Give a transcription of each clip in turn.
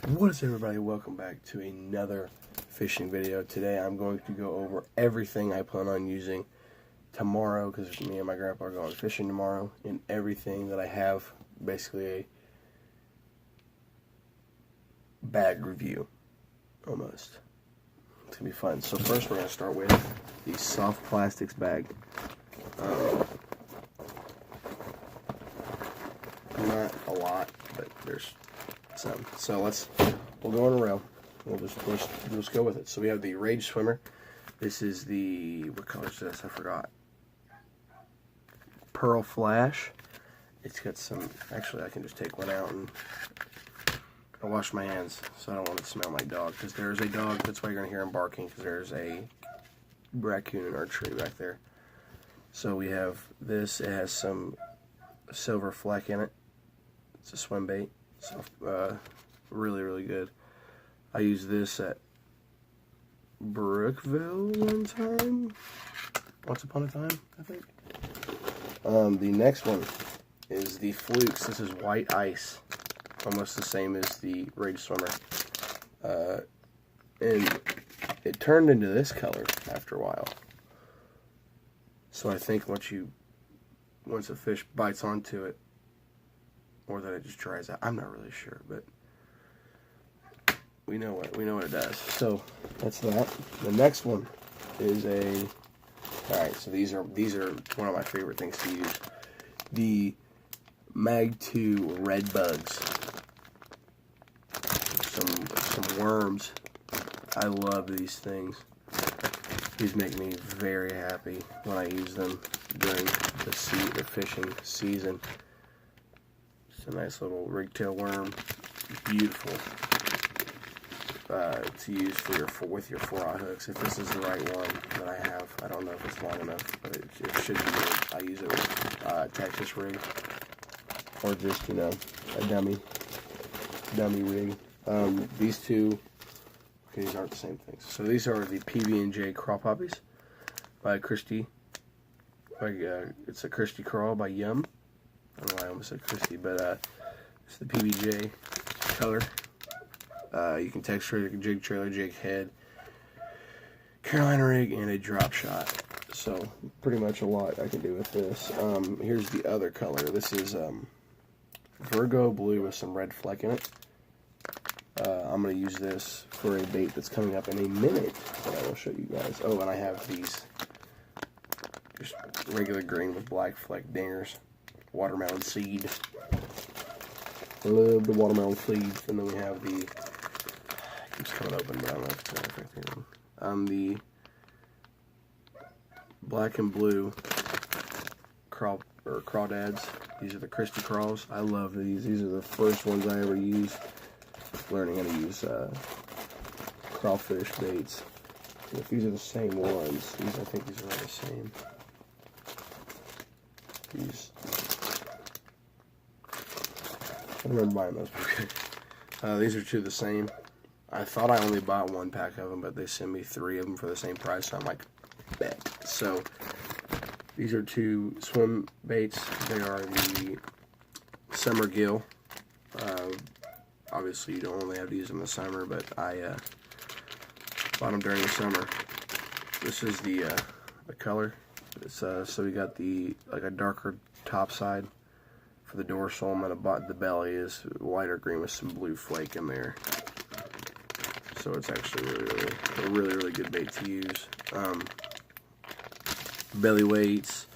What is everybody? Welcome back to another fishing video. Today I'm going to go over everything I plan on using tomorrow, because me and my grandpa are going fishing tomorrow, and everything that I have, basically a bag review almost. It's gonna be fun. So first we're gonna start with the soft plastics bag. Not a lot, but there's some. So we'll go on a rail. We'll just go with it. So we have the Rage Swimmer. This is the, what color is this? I forgot. Pearl Flash. It's got some, actually I can just take one out and I'll wash my hands so I don't want to smell my dog, because there's a dog. That's why you're going to hear him barking, because there's a raccoon in our tree back there. So we have this. It has some silver fleck in it. It's a swim bait. So, really good. I used this at Brookville once upon a time, I think. The next one is the Flukes. This is white ice, almost the same as the Rage Swimmer. And it turned into this color after a while. So I think once a fish bites onto it, or that it just dries out, I'm not really sure, but we know what it does. So that's that. The next one is alright, so these are one of my favorite things to use. The Mag 2 Red Bugs. Some worms. I love these things. These make me very happy when I use them during the fishing season. It's a nice little ringtail worm. Beautiful. To use with your 4-aught hooks. If this is the right one that I have, I don't know if it's long enough, but it should be good. I use it with Texas rig, or just a dummy rig. These two, okay, these aren't the same things. So these are the PB&J Craw Poppies by Christy. It's a Christy Crawl by Yum. I don't know why I almost said Christy, but it's the PB&J color. You can texture it, a jig trailer, jig head, Carolina rig, and a drop shot. So pretty much a lot I can do with this. Here's the other color. This is Virgo blue with some red fleck in it. I'm going to use this for a bait that's coming up in a minute that I will show you guys. Oh, and I have these just regular green with black fleck dingers. Watermelon seed. I love the watermelon seeds. And then we have the, it's coming open, but I don't know if it's going to affect anything. The black and blue crawdads. These are the Christy Crawls. I love these. These are the first ones I ever used. Learning how to use crawfish baits. And if these are the same ones, I think these are all the same. I don't remember buying those. Okay. These are two the same. I thought I only bought one pack of them, but they sent me 3 of them for the same price, so I'm like, bet. So these are 2 swim baits. They are the Summer Gill. Obviously, you don't only have to use them in the summer, but I bought them during the summer. This is the color. It's so we got a darker top side for the dorsal, and the belly is lighter green with some blue flake in there. So it's actually a really good bait to use. Belly weights,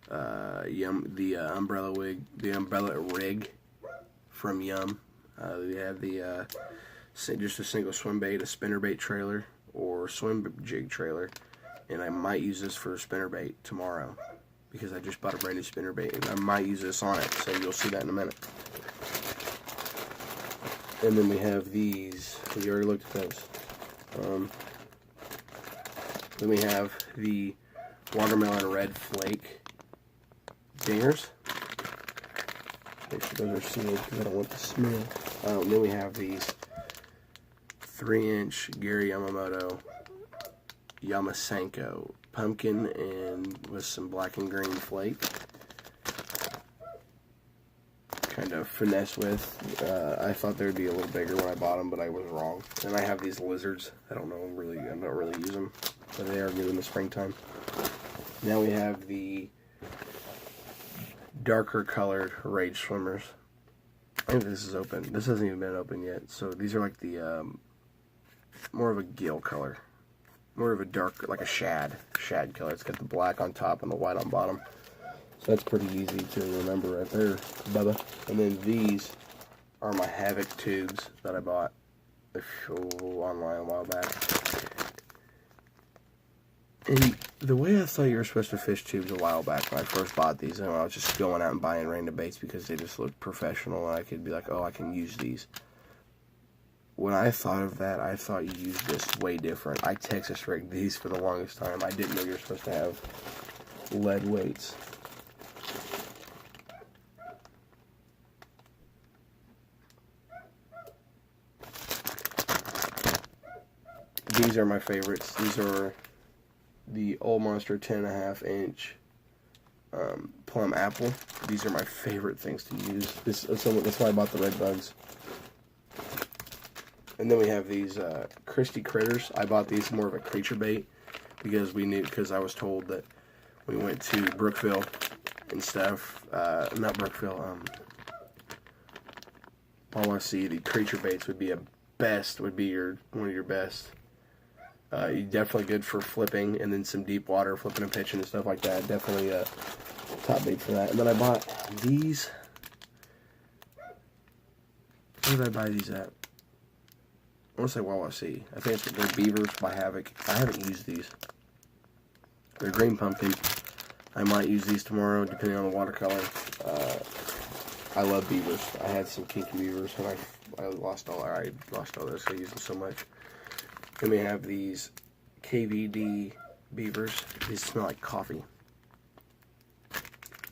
Yum, the umbrella rig from Yum. We have the just a single swim bait, a spinnerbait trailer, or swim jig trailer, and I might use this for a spinnerbait tomorrow, because I just bought a brand new spinnerbait, and I might use this on it, so you'll see that in a minute. And then we have these. We already looked at those. Then we have the watermelon red flake dingers. Make sure those are sealed because I don't want the smell. Then we have these 3-inch Gary Yamamoto Yamasenko pumpkin and with some black and green flake. kind of finesse with. I thought they would be a little bigger when I bought them, but I was wrong. And I have these lizards. I don't really use them, but they are good in the springtime. Now we have the darker colored Rage Swimmers. I think this is open. This hasn't even been open yet. So these are like the more of a gill color, more of a dark, like a shad color. It's got the black on top and the white on bottom. So that's pretty easy to remember right there, Bubba. And then these are my Havoc tubes that I bought online a while back. And the way I thought you were supposed to fish tubes a while back when I first bought these, and I was just going out and buying random baits because they just looked professional and I could be like, oh, I can use these. When I thought of that, I thought you used this way different. I Texas rigged these for the longest time. I didn't know you were supposed to have lead weights. These are my favorites. These are the Old Monster 10.5 inch plum apple. These are my favorite things to use. That's why I bought the red bugs. And then we have these Christie Critters. I bought these more of a creature bait because I was told that we went to Brookville and stuff. Not Brookville. Wallasey. The creature baits would be one of your best. Definitely good for flipping, and then some deep water flipping and pitching and stuff like that. Definitely a top bait for that. And then I bought these. Where did I buy these at? I want to say Wallasey. I think they're Beavers by Havoc. I haven't used these. They're green pumpkin. I might use these tomorrow, depending on the watercolor. I love beavers. I had some kinky beavers, and I lost all those. I use them so much. Then we have these KVD beavers. These smell like coffee.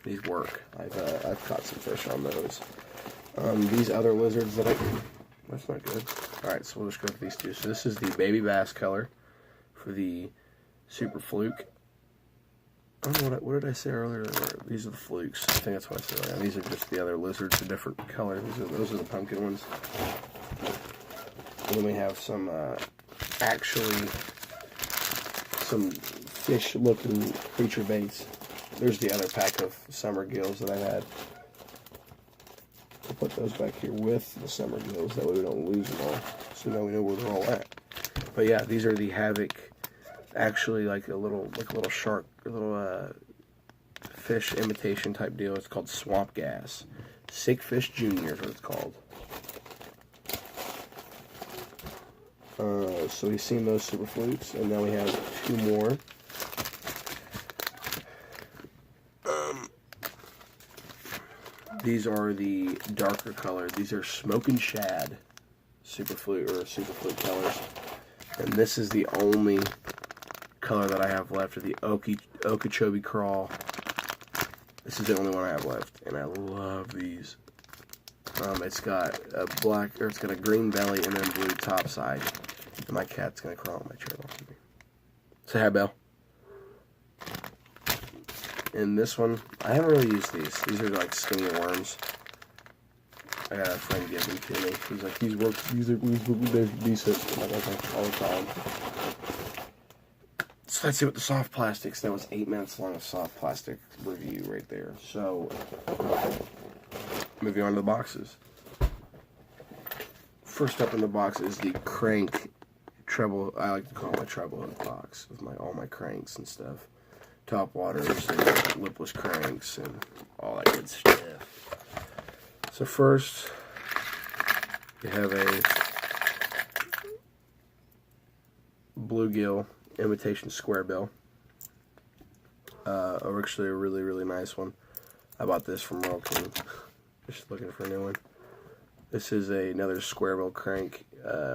These work. I've caught some fish on those. These other lizards that's not good. Alright, so we'll just go with these two. So this is the baby bass color for the Super Fluke. I don't know what did I say earlier? These are the flukes. I think that's what I said earlier. These are just the other lizards, a different color. Those are the pumpkin ones. And then we have some some fish-looking creature baits. There's the other pack of summer gills that I had. I'll put those back here with the summer gills, that way we don't lose them all. So now we know where they're all at. But yeah, these are the Havoc, actually like a little shark, a little fish imitation type deal. It's called Swamp Gas. Sick Fish Junior is what it's called. So we've seen those Super Flukes, and now we have two more. These are the darker color. These are Smoking Shad Super Fluke colors, and this is the only color that I have left of the Okeechobee Crawl. This is the only one I have left, and I love these. It's got a green belly and then blue top side. And my cat's gonna crawl on my chair off of me. Say hi, Belle. And this one, I haven't really used these. These are like skinny worms. I got a friend give them to me. He's like, they're decent. I'm like, okay, I'll try them. So let's see what the soft plastics. That was 8 minutes long of soft plastic review right there. So, moving on to the boxes. First up in the box is the crank treble. I like to call it my treble hook box with all my cranks and stuff. Top waters and lipless cranks and all that good stuff. So first, you have a bluegill imitation square bill. Actually a really, really nice one. I bought this from Royal King. Just looking for a new one. This is another square bill crank,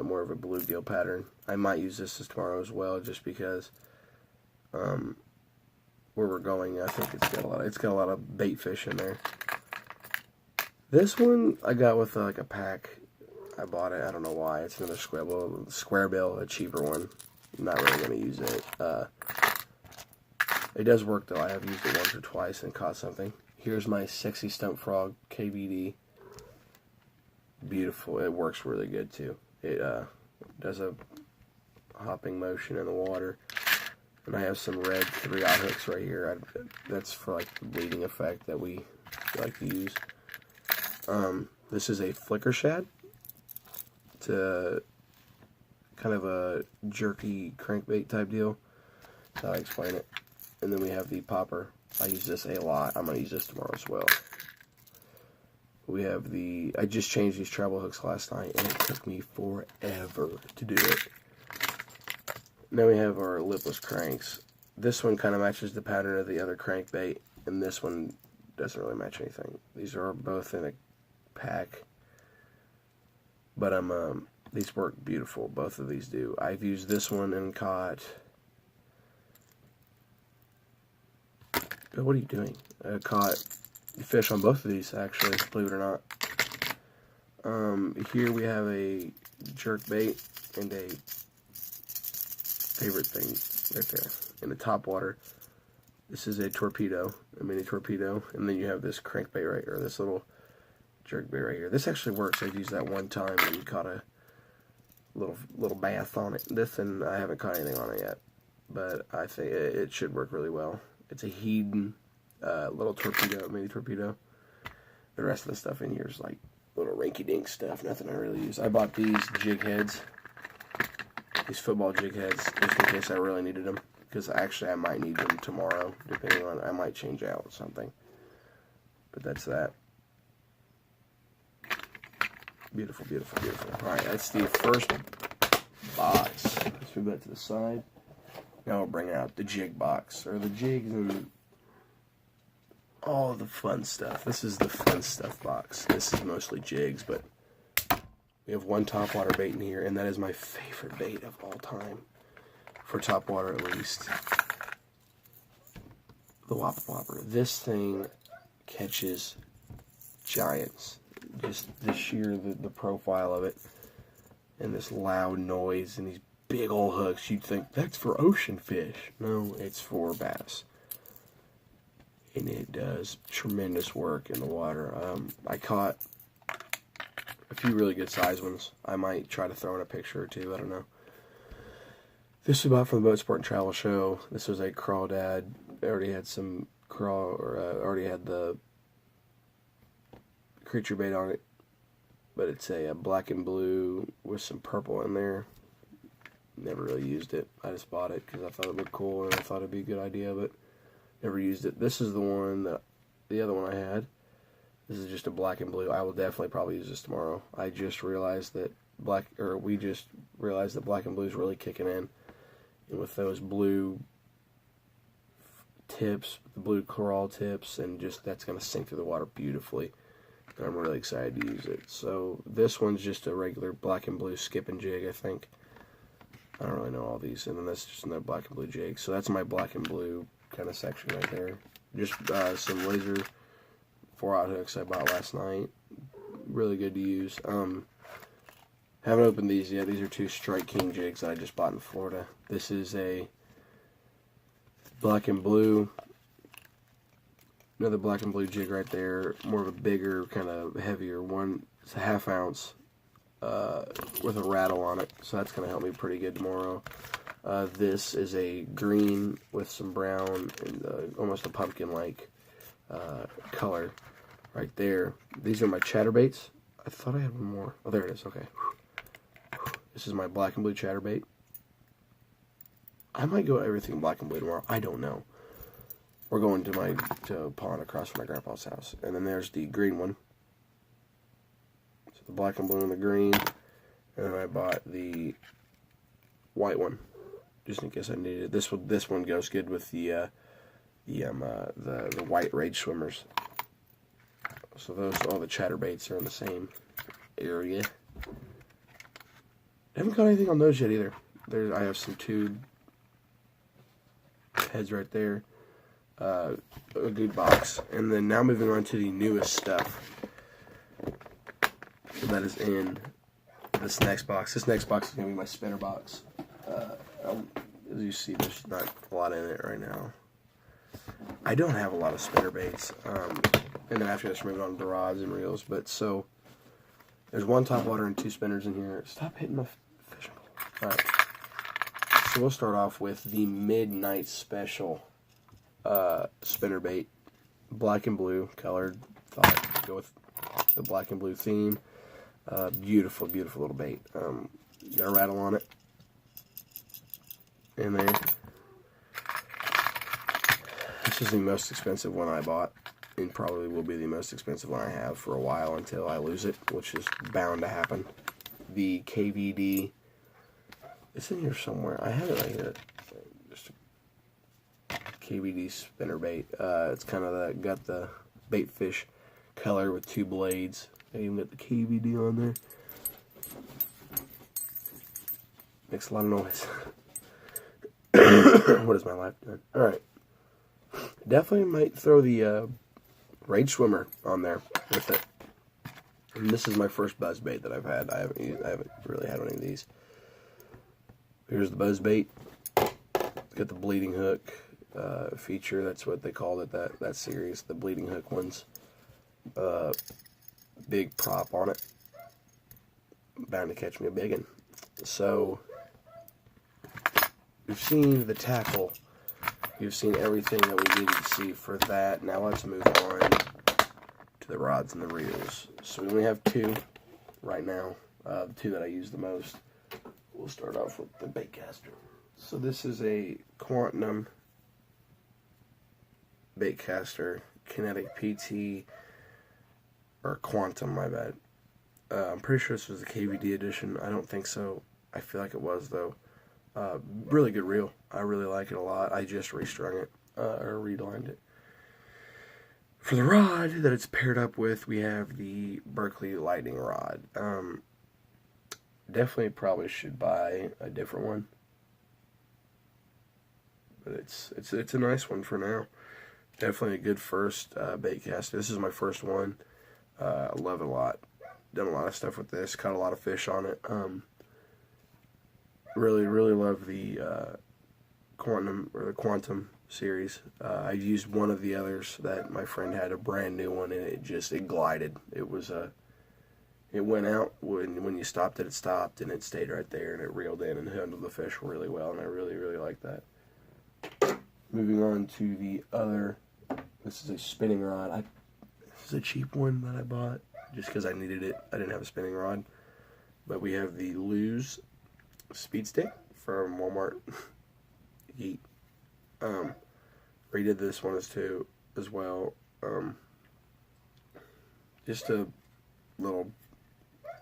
more of a bluegill pattern. I might use this tomorrow as well, just because where we're going, I think it's got a lot of bait fish in there. This one I got with like a pack. I bought it. I don't know why. It's another square bill, a cheaper one. I'm not really gonna use it. It does work though. I have used it once or twice and caught something. Here's my Sexy Stump Frog KVD. beautiful. It works really good too. It does a hopping motion in the water. And I have some red 3/0 hooks right here. That's for like the bleeding effect that we like to use. This is a flicker shad. It's a kind of a jerky crankbait type deal. That's how I explain it. And then we have the popper. I use this a lot. I'm going to use this tomorrow as well. We have I just changed these treble hooks last night, and it took me forever to do it. Then we have our lipless cranks. This one kind of matches the pattern of the other crankbait, and this one doesn't really match anything. These are both in a pack, but these work beautiful. Both of these do. I've used this one and caught. What are you doing? I caught fish on both of these, actually, believe it or not. Here we have a jerk bait and a favorite thing right there in the top water. This is a torpedo, a mini torpedo, and then you have this crankbait right here, this little jerk bait right here. This actually works. I've used that one time and caught a little bass on it. This, and I haven't caught anything on it yet, but I think it should work really well. It's a Hedon little torpedo, mini torpedo. The rest of the stuff in here is like little rinky-dink stuff, nothing I really use. I bought these jig heads, these football jig heads, just in case I really needed them. Because actually I might need them tomorrow, depending on, I might change out something. But that's that. Beautiful, beautiful, beautiful. Alright, that's the first box. Let's move that to the side. Now we'll bring out the jig box, or the jigs and all the fun stuff. This is the fun stuff box. This is mostly jigs, but we have one topwater bait in here, and that is my favorite bait of all time. For topwater, at least. The Whopper Whopper. This thing catches giants. Just the sheer, the profile of it, and this loud noise, and these big old hooks. You'd think that's for ocean fish. No, it's for bass. And it does tremendous work in the water. I caught a few really good size ones. I might try to throw in a picture or two. I don't know. This was bought from the Boat Sport and Travel Show. This was a crawdad. I already had some already had the creature bait on it. But it's a black and blue with some purple in there. Never really used it. I just bought it because I thought it looked cool and I thought it'd be a good idea, but never used it. This is the one that the other one I had. This is just a black and blue. I will definitely probably use this tomorrow. I just realized that we just realized that black and blue is really kicking in. And with those blue tips, the blue coral tips, and just that's going to sink through the water beautifully. And I'm really excited to use it. So this one's just a regular black and blue skip and jig, I think. I don't really know all these. And then that's just another black and blue jig. So that's my black and blue kind of section right there. Just some laser 4/0 hooks I bought last night. Really good to use. Haven't opened these yet. These are two Strike King jigs that I just bought in Florida. This is a black and blue. Another black and blue jig right there. More of a bigger, kind of heavier one. It's a 1/2 ounce with a rattle on it. So that's going to help me pretty good tomorrow. This is a green with some brown and almost a pumpkin-like color right there. These are my chatterbaits. I thought I had one more. Oh, there it is. Okay. This is my black and blue chatterbait. I might go everything black and blue tomorrow. I don't know. We're going to a pond across from my grandpa's house. And then there's the green one. So the black and blue and the green. And then I bought the white one, just in case I needed it. This one goes good with the white rage swimmers. So all the chatterbaits are in the same area. I haven't got anything on those yet either. I have some tube heads right there. A good box. And then now moving on to the newest stuff that is in this next box. This next box is going to be my spinner box. As you see, there's not a lot in it right now. I don't have a lot of spinner baits. And then after this, we're moving on to rods and reels. But so, There's one top water and 2 spinners in here. Stop hitting my fishing pole. Alright. So we'll start off with the Midnight Special spinnerbait. Black and blue colored. Thought I'd go with the black and blue theme. Beautiful, beautiful little bait. Got a rattle on it. In there. This is the most expensive one I bought, and probably will be the most expensive one I have for a while until I lose it, which is bound to happen. The KVD. It's in here somewhere. I have it right here. Just a KVD spinnerbait. It's kind of got the bait fish color with 2 blades. I even got the KVD on there. Makes a lot of noise. What is my life doing? Alright. Definitely might throw the Rage Swimmer on there with it. And this is my first buzz bait that I've had. I haven't really had any of these. Here's the buzz bait. It's got the bleeding hook feature. That's what they called it, that series, the bleeding hook ones. Big prop on it. Bound to catch me a big one. So you've seen the tackle. You've seen everything that we needed to see for that. Now let's move on to the rods and the reels. So we only have 2 right now. The 2 that I use the most. We'll start off with the baitcaster. So this is a Quantum baitcaster, Kinetic PT, or Quantum, my bad. I'm pretty sure this was the KVD edition. I don't think so. I feel like it was, though. Really good reel. I really like it a lot. I just restrung it, or relined it. For the rod that it's paired up with, we have the Berkley Lightning rod. Definitely probably should buy a different one. But it's a nice one for now. Definitely a good first bait cast. This is my first one. I love it a lot. Done a lot of stuff with this. Caught a lot of fish on it. Really love the Quantum series. I used one of the others that my friend had, a brand new one, and it glided. It went out when you stopped it. It stopped, and it stayed right there, and it reeled in and handled the fish really well, and I really like that. Moving on to the other. This is a spinning rod. This is a cheap one that I bought just because I needed it. I didn't have a spinning rod, but we have the Lose Speed Stick from Walmart. Yeet. Redid this one as well. Just a little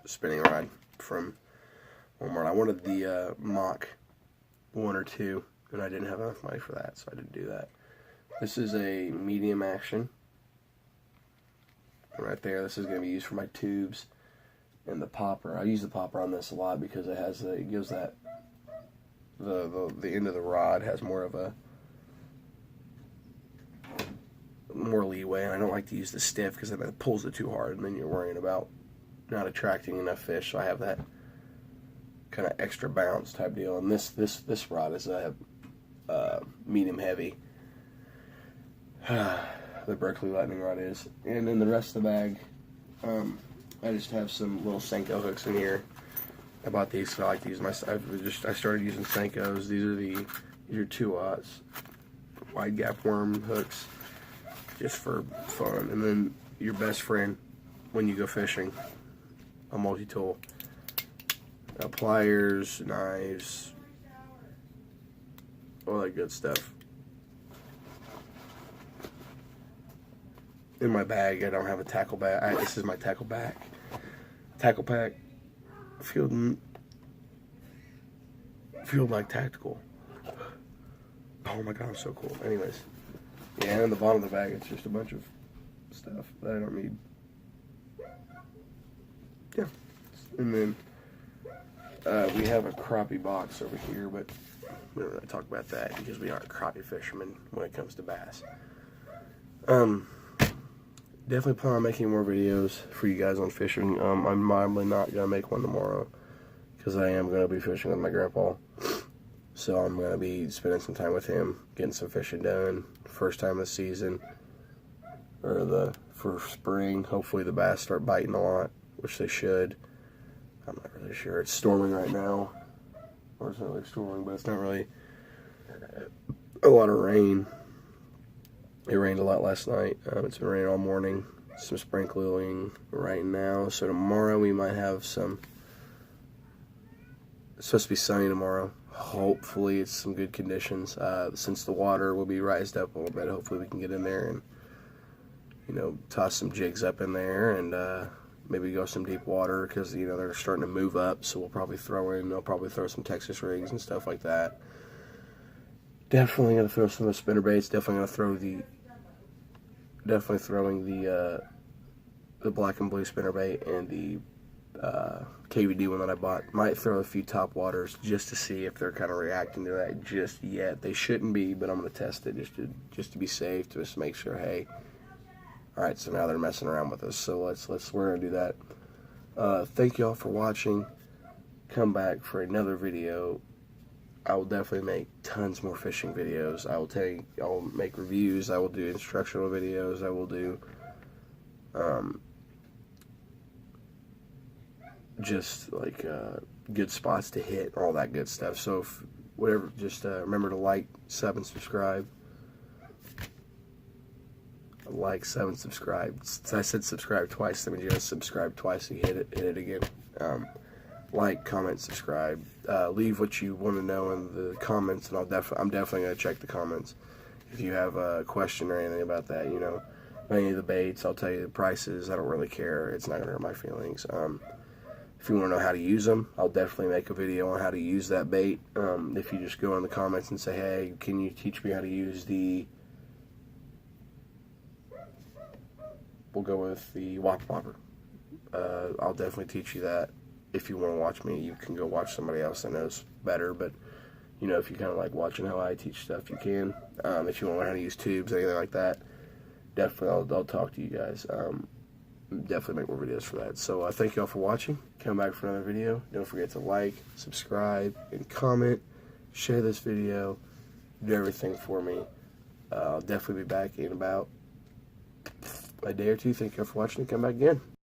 spinning rod from Walmart. I wanted the Mach 1 or 2, and I didn't have enough money for that, so I didn't do that. This is a medium action. Right there. This is going to be used for my tubes and the popper. I use the popper on this a lot because it gives that the end of the rod has more leeway, and I don't like to use the stiff because then it pulls it too hard, and then you're worrying about not attracting enough fish. So I have that kind of extra bounce type deal, and this rod is a medium heavy. The Berkley Lightning rod is, and then the rest of the bag, I just have some little Senko hooks in here. I bought these because I like to use I started using Senkos. These are 2/0 wide gap worm hooks, just for fun. And then your best friend when you go fishing, a multi-tool, pliers, knives, all that good stuff. In my bag, I don't have a tackle bag. This is my tackle bag. Tackle pack. Feel like tactical. Oh my god, I'm so cool. Anyways, yeah, and in the bottom of the bag, it's just a bunch of stuff that I don't need. Yeah, and then we have a crappie box over here, but we don't really talk about that because we aren't crappie fishermen when it comes to bass. Definitely plan on making more videos for you guys on fishing. I'm probably not going to make one tomorrow because I am going to be fishing with my grandpa. So I'm going to be spending some time with him, getting some fishing done. First time of the season, or for spring. Hopefully the bass start biting a lot. which they should. I'm not really sure. It's storming right now. Or it's not really storming, but it's not really a lot of rain. It rained a lot last night. It's been raining all morning. Some sprinkling right now. So tomorrow we might have some. It's supposed to be sunny tomorrow. Hopefully it's some good conditions. Since the water will be rised up a little bit, hopefully we can get in there and, you know, toss some jigs up in there and maybe go some deep water because, you know, they're starting to move up. So we'll probably they'll probably throw some Texas rigs and stuff like that. Definitely gonna throw some of the spinner baits. Definitely throwing the black and blue spinner bait and the KVD one that I bought. Might throw a few top waters just to see if they're kind of reacting to that just yet. They shouldn't be, but I'm gonna test it just to be safe, just to make sure. Hey, all right, so now they're messing around with us. So we're gonna do that. Thank y'all for watching. Come back for another video. I will definitely make tons more fishing videos. I'll make reviews. I will do instructional videos. I will do just like good spots to hit, all that good stuff. So just remember to like, sub, and subscribe. Like, sub, and subscribe. Since I said subscribe twice, that means you gotta subscribe twice and hit it again. Like, comment, subscribe. Leave what you want to know in the comments, and I'm definitely gonna check the comments. If you have a question or anything about that, you know, any of the baits, I'll tell you the prices. I don't really care. It's not gonna hurt my feelings. If you want to know how to use them, I'll definitely make a video on how to use that bait. If you just go in the comments and say, hey, can you teach me how to use we'll go with the Whopper Popper. I'll definitely teach you that. If you want to watch me, you can go watch somebody else that knows better. But, you know, if you kind of like watching how I teach stuff, you can. If you want to learn how to use tubes, anything like that, definitely I'll talk to you guys. Definitely make more videos for that. So thank y'all for watching. Come back for another video. Don't forget to like, subscribe, and comment. Share this video. Do everything for me. I'll definitely be back in about a day or two. Thank y'all for watching. Come back again.